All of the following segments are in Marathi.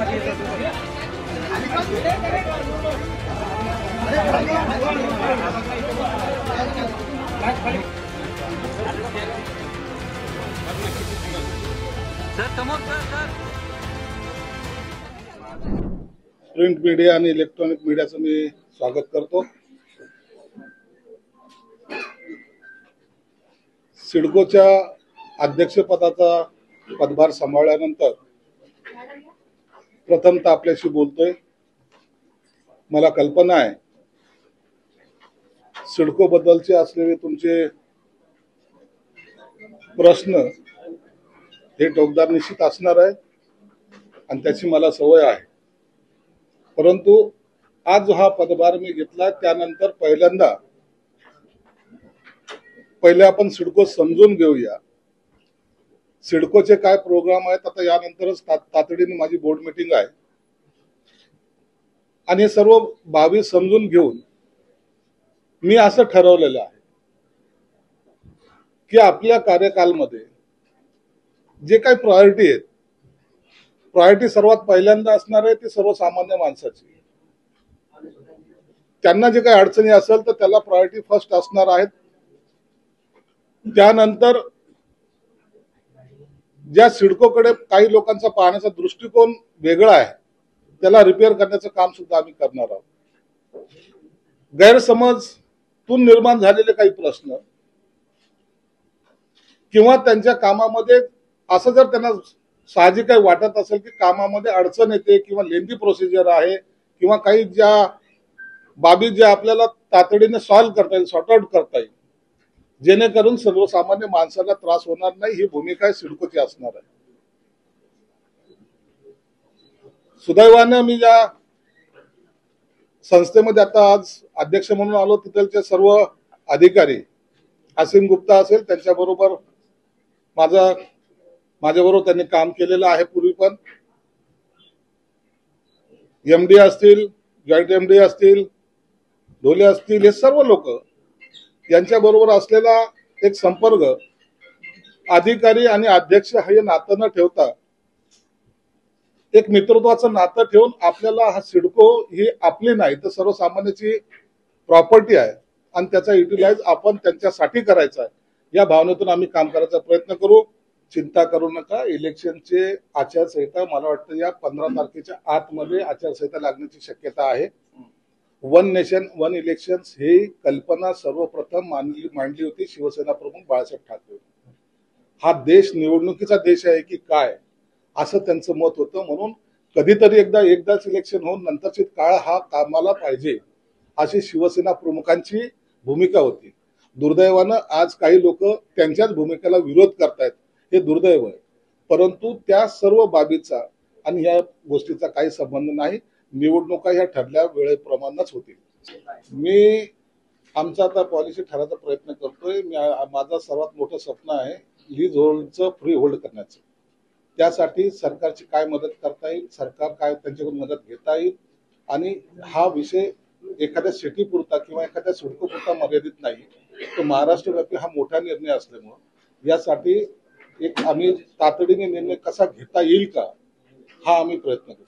प्रिंट मीडिया आणि इलेक्ट्रॉनिक मीडियाचं मी स्वागत करतो। सिडकोच्या अध्यक्षपदाचा पदभार सांभाळल्यानंतर प्रथमतः आपल्याशी बोलतोय। मला कल्पना आहे सिडको बद्दलचे असलेले तुमचे प्रश्न हे टोकदार निश्चित असणार आहे आणि त्याची मला सवय आहे, परंतु आज हा पदभार मी घेतला त्यानंतर पहिले आपण सिडको समजून घेऊया। सिडकोचे काय प्रोग्राम आहेत, आता यानंतरच तातडीने माझी बोर्ड मीटिंग आहे आणि सर्व बाबी समजून घेऊन मी असं ठरवलेलं आहे की आपल्या कार्यकालमध्ये जे काही प्रायोरिटी आहेत, प्रायोरिटी सर्वात पहिल्यांदा असणार आहे ती सर्वसामान्य माणसाची। त्यांना जे काही अडचणी असेल तर त्याला प्रायोरिटी फर्स्ट असणार आहेत। त्यानंतर ज्या सिडकोकडे काही लोकांचा पाहण्याचा दृष्टिकोन वेगळा आहे त्याला रिपेअर करण्याचं काम सुद्धा आम्ही करणार आहोत। गैरसमजतून निर्माण झालेले काही प्रश्न किंवा त्यांच्या कामामध्ये असं जर त्यांना साहजिक काही वाटत असेल की कामामध्ये अडचण येते किंवा लेंदी प्रोसिजर आहे किंवा काही ज्या बाबी ज्या आपल्याला तातडीने सॉल्व्ह करता येईल, सॉर्ट आउट करता येईल, जेणेकरून सर्वसामान्य माणसाला त्रास होणार नाही, ही भूमिका सिडकोची असणार आहे। सुदैवाने मी ज्या संस्थेमध्ये आता आज अध्यक्ष म्हणून आलो तिथलचे सर्व अधिकारी, असीम गुप्ता असेल त्यांच्याबरोबर माझ्याबरोबर त्यांनी काम केलेलं आहे पूर्वी, पण एमडी असतील, जॉईंट एमडी असतील, ढोले असतील, हे सर्व लोक यांच्याबरोबर असलेला एक संपर्क अधिकारी आणि अध्यक्ष हे नातं न ठेवता एक मित्रत्वाचं नातं ठेवून आपल्याला हा सिडको ही आपली नाही तर सर्वसामान्याची प्रॉपर्टी आहे आणि त्याचा युटिलाइज आपण त्यांच्यासाठी करायचा आहे या भावनेतून आम्ही काम करायचा प्रयत्न करू। चिंता करू नका, इलेक्शनचे आचारसंहिता मला वाटतं या 15 तारखेच्या आतमध्ये आचारसंहिता लागण्याची शक्यता आहे। वन नेशन वन इलेक्शन्स ही कल्पना सर्वप्रथम मांडली होती शिवसेना प्रमुख बाळासाहेब ठाकरे। हा देश निवडणुकीचा देश आहे की काय असं त्यांचं मत होतं, म्हणून कधीतरी एकदाच इलेक्शन होऊन नंतरची काळ हा कामाला पाहिजे अशी शिवसेना प्रमुखांची भूमिका होती। दुर्दैवानं आज काही लोक त्यांच्याच भूमिकेला विरोध करतायत, हे दुर्दैव आहे, परंतु त्या सर्व बाबीचा आणि या गोष्टीचा काही संबंध नाही। निवडणुका ह्या ठरल्या वेळेप्रमाणेच होतील। मी आमचा आता पॉलिसी ठरवायचा प्रयत्न करतोय। माझं सर्वात मोठं स्वप्न आहे लीज होल्डचं फ्री होल्ड करण्याचं। त्यासाठी सरकारची काय मदत करता येईल, सरकार काय त्यांच्याकडून मदत घेता येईल, आणि हा विषय एखाद्या सिटी पुरता किंवा एखाद्या सिडको पुरता मर्यादित नाही, तो महाराष्ट्रव्यापी हा मोठा निर्णय असल्यामुळे यासाठी एक आम्ही तातडीने निर्णय कसा घेता येईल का हा आम्ही प्रयत्न करू।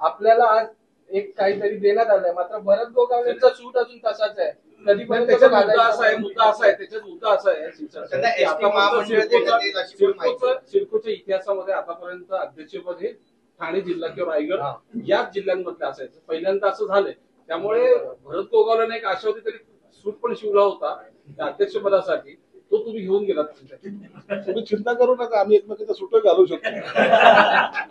आपल्याला आज एक काहीतरी देण्यात आलंय, मात्र भरत गोगावलेंचा सूट अजून तसाच आहे। कधीपर्यंत त्याच्यात मुद्दा असा आहे सिडकोच्या इतिहासामध्ये आतापर्यंत अध्यक्षपद हे ठाणे जिल्हा किंवा रायगड याच जिल्ह्यांमध्ये असायचं, पहिल्यांदा असं झालंय। त्यामुळे भरत गोगावलेने एक आशा होती तरी सूट पण शिवला होता त्या अध्यक्षपदासाठी, तो तुम्ही घेऊन गेलात। तुम्ही चिंता करू नका, आम्ही एकमेकांचा सुट घालू शकतो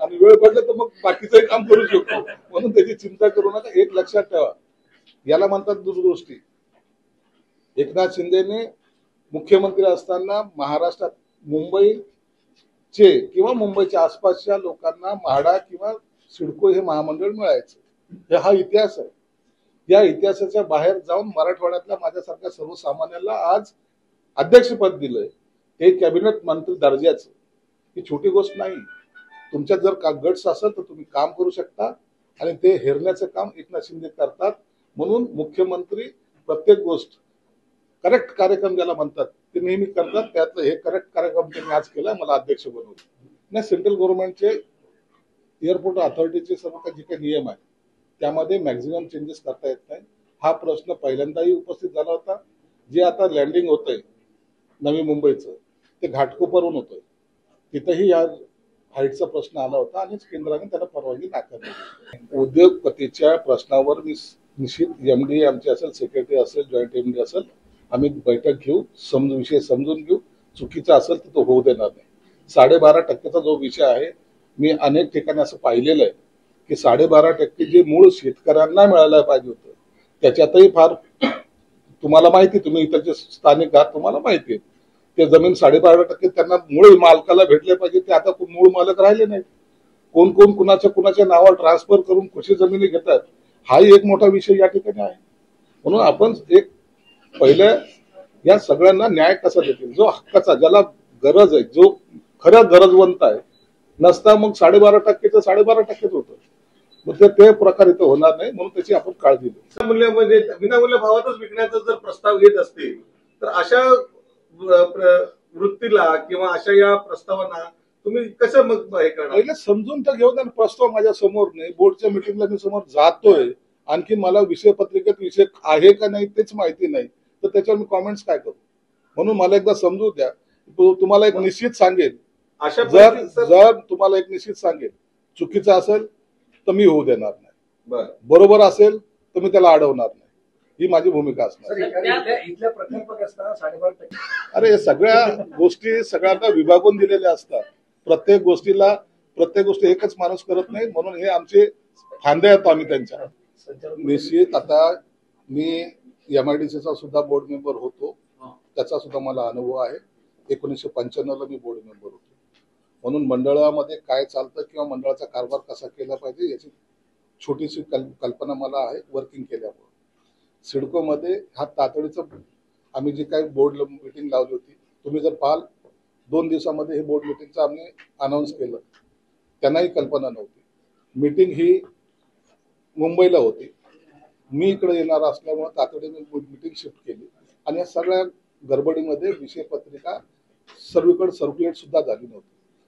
आणि वेळ पडलं तर मग बाकीचंही काम करू शकतो, म्हणून त्याची चिंता करू नका। एक लक्षात ठेवा, याला म्हणतात दूरदृष्टी। एकनाथ शिंदेने मुख्यमंत्री असताना महाराष्ट्रात मुंबईचे किंवा मुंबईच्या आसपासच्या लोकांना म्हाडा किंवा सिडको हे महामंडळ मिळायचं, हा इतिहास आहे। या इतिहासाच्या बाहेर जाऊन मराठवाड्यातल्या माझ्यासारख्या सर्वसामान्याला आज अध्यक्षपद दिलंय, हे कॅबिनेट मंत्री दर्जाचं, ही छोटी गोष्ट नाही। तुमच्यात जर गट्स असेल तर तुम्ही काम करू शकता आणि ते हेरण्याचं काम एकनाथ शिंदे करतात। म्हणून मुख्यमंत्री प्रत्येक गोष्ट करेक्ट कार्यक्रम ज्याला म्हणतात ते नेहमी करतात, त्यातलं हे करेक्ट कार्यक्रम त्यांनी आज केला, मला अध्यक्ष बनवलं। नाही, सेंट्रल गव्हर्नमेंटचे एअरपोर्ट अथॉरिटीचे सर्व काही जे काही नियम आहेत त्यामध्ये मॅक्झिमम चेंजेस करता येत नाही. हा प्रश्न पहिल्यांदाही उपस्थित झाला होता. जे आता लँडिंग होतंय नवी मुंबईचं ते घाटकोपरहून होतंय, तिथंही या हाईटचा प्रश्न आला होता आणि केंद्राने त्याला परवानगी नाकारली. उद्योगपतीच्या प्रश्नावर मी निश्चित एमडी आमचे असेल, सेक्रेटरी असेल, जॉईंट एमडी असेल, आम्ही बैठक घेऊ, विषय समजून घेऊ. चुकीचा असेल तर तो होऊ देणार नाही. 12.5% जो विषय आहे, मी अनेक ठिकाणी असं पाहिलेलं आहे की 12.5% जे मूळ शेतकऱ्यांना मिळायला पाहिजे होतं त्याच्यातही फार तुम्हाला माहिती, तुम्ही इथलचे स्थानिक आहात, तुम्हाला माहिती आहे ते जमीन 12.5% त्यांना मूळ मालकाला भेटले पाहिजे, ते आता मूळ मालक राहिले नाहीत. कोण कोण कुणाच्या नावावर ट्रान्सफर करून कृषी जमिनी घेतात, हाही एक मोठा विषय या ठिकाणी आहे. म्हणून आपण एक पहिल्या या सगळ्यांना न्याय कसा देतील, जो हक्काचा, ज्याला गरज आहे, जो खऱ्या गरजवंत आहे, नसता मग 12.5%चं 12.5%च होतं. मग ते प्रकार इथं होणार नाही, म्हणून त्याची आपण काळजी घेऊ. मूल्यामध्ये विनामूल्य भावातच विकण्याचा जर प्रस्ताव येत असतील तर अशा वृत्तीला किंवा अशा या प्रस्तावांना तुम्ही कसं मग हे करणार? पहिले समजून तर घेऊ द्या. प्रस्ताव माझ्या समोर नाही, बोर्डच्या मिटिंगला मी समोर जातोय, आणखी मला विषय पत्रिकेत विषय आहे का नाही तेच माहिती नाही, तर त्याच्यावर मी कॉमेंट्स काय करू. म्हणून मला एकदा समजू द्या. तुम्हाला एक निश्चित सांगेल, अशा जर तुम्हाला एक निश्चित सांगेल, चुकीचं असेल तर मी होऊ देणार नाही, बरोबर असेल तर मी त्याला अडवणार नाही, ही माझी भूमिका असणार. इथल्या प्रकल्प असताना 12.5%. अरे सगळ्या गोष्टी सगळ्यांना विभागून दिलेल्या असतात. प्रत्येक गोष्टी एकच माणूस करत नाही, म्हणून हे आमचे फांदे आहेत आम्ही त्यांच्या. निश्चित आता मी MIDCचा सुद्धा बोर्ड मेंबर होतो, त्याचा सुद्धा मला अनुभव आहे. 1995ला मी बोर्ड मेंबर होतो, म्हणून मंडळामध्ये काय चालतं किंवा मंडळाचा कारभार कसा केला पाहिजे याची छोटीशी कल्पना मला आहे वर्किंग केल्यामुळे. सिडकोमध्ये हा तातडीचं आम्ही जे काही बोर्ड मीटिंग लावली होती, तुम्ही जर पाहाल 2 दिवसामध्ये हे बोर्ड मीटिंगचं आम्ही अनाऊन्स केलं. त्यांनाही कल्पना नव्हती. मीटिंग ही मुंबईला होती, मी इकडे येणार असल्यामुळे तातडीने मीटिंग शिफ्ट केली आणि या सगळ्या गडबडीमध्ये विषय पत्रिका सर्वीकडे सर्क्युलेट सुद्धा झाली नव्हती.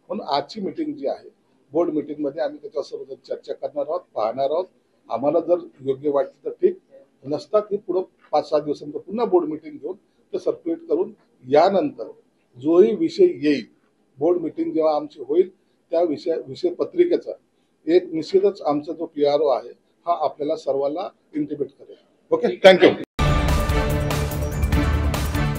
म्हणून आजची मीटिंग जी आहे बोर्ड मीटिंग मध्ये आम्ही त्याच्यासोबत चर्चा करणार आहोत, पाहणार आहोत. आम्हाला जर योग्य वाटलं तर ठीक, नसतात की पुढे 5-6 दिवसांनंतर पुन्हा बोर्ड मीटिंग घेऊन ते सर्क्युलेट करून यानंतर जोही विषय येईल, बोर्ड मीटिंग जेव्हा आमची होईल त्या विषय पत्रिकेचा एक निश्चितच आमचा जो PRO आहे हा आपल्याला सर्वांना इंटिमेट करेल. Okay, thank you.